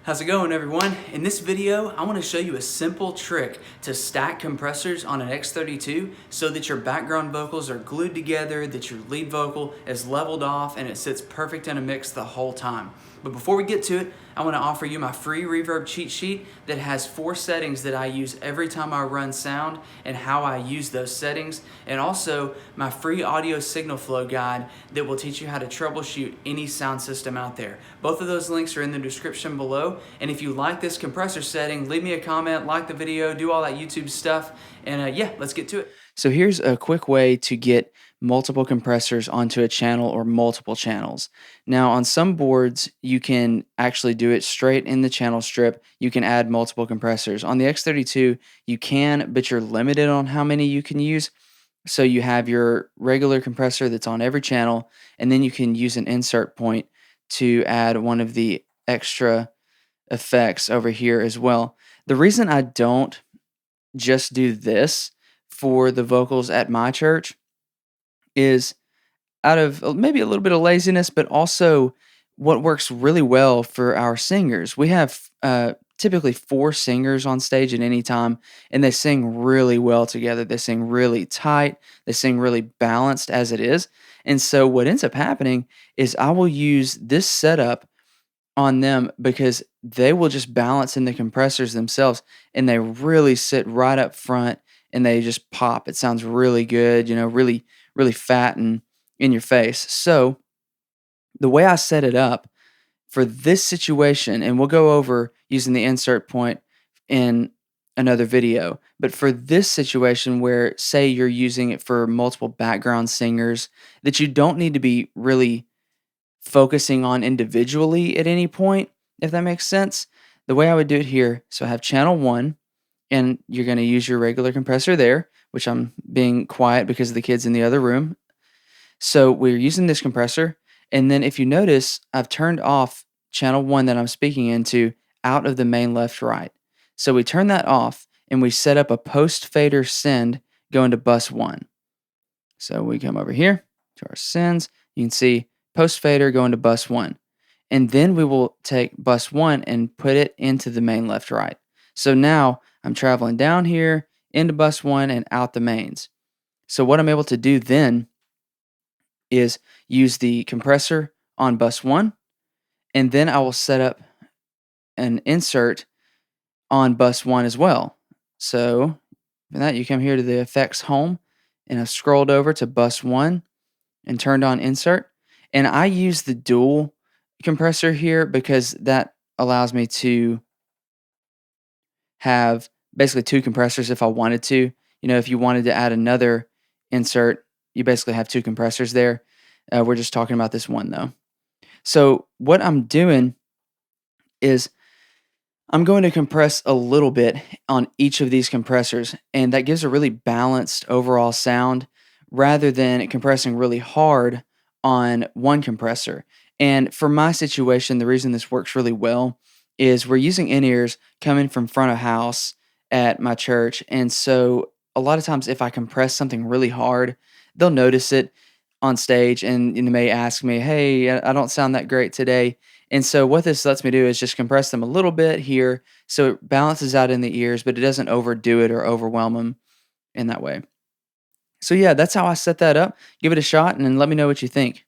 How's it going, everyone? In this video, I want to show you a simple trick to stack compressors on an X32 so that your background vocals are glued together, that your lead vocal is leveled off, and it sits perfect in a mix the whole time. But before we get to it, I want to offer you my free reverb cheat sheet that has 4 settings that I use every time I run sound and how I use those settings, and also my free audio signal flow guide that will teach you how to troubleshoot any sound system out there. Both of those links are in the description below, and if you like this compressor setting, leave me a comment, like the video, do all that YouTube stuff, and yeah, let's get to it. So here's a quick way to get multiple compressors onto a channel or multiple channels. Now on some boards, you can actually do it straight in the channel strip. You can add multiple compressors. On the X32, you can, but you're limited on how many you can use. So you have your regular compressor that's on every channel, and then you can use an insert point to add one of the extra effects over here as well. The reason I don't just do this for the vocals at my church is out of maybe a little bit of laziness, but also what works really well for our singers. We have typically 4 singers on stage at any time, and they sing really well together. They sing really tight, they sing really balanced as it is. And so what ends up happening is I will use this setup on them because they will just balance in the compressors themselves, and they really sit right up front and they just pop. It sounds really good, really, really fat and in your face. So the way I set it up for this situation, and we'll go over using the insert point in another video, but for this situation where, say, you're using it for multiple background singers that you don't need to be really focusing on individually at any point, if that makes sense. The way I would do it here, so I have channel 1, and you're going to use your regular compressor there, which I'm being quiet because of the kids in the other room. So we're using this compressor, and then if you notice, I've turned off channel 1 that I'm speaking into out of the main left right. So we turn that off, and we set up a post fader send going to bus 1. So we come over here to our sends. You can see post fader going to bus 1. And then we will take bus 1 and put it into the main left right. So now I'm traveling down here into bus 1 and out the mains. So what I'm able to do then is use the compressor on bus 1, and then I will set up an insert on bus 1 as well. So for that, you come here to the effects home, and I've scrolled over to bus 1 and turned on insert. And I use the dual compressor here because that allows me to have basically 2 compressors if I wanted to. If you wanted to add another insert, you basically have 2 compressors there. We're just talking about this one though. So what I'm doing is I'm going to compress a little bit on each of these compressors, and that gives a really balanced overall sound rather than compressing really hard on one compressor. And for my situation, the reason this works really well is we're using in-ears coming from front of house at my church. And so a lot of times if I compress something really hard, they'll notice it on stage and they may ask me, "Hey, I don't sound that great today." And so what this lets me do is just compress them a little bit here so it balances out in the ears, but it doesn't overdo it or overwhelm them in that way. So yeah, that's how I set that up. Give it a shot and then let me know what you think.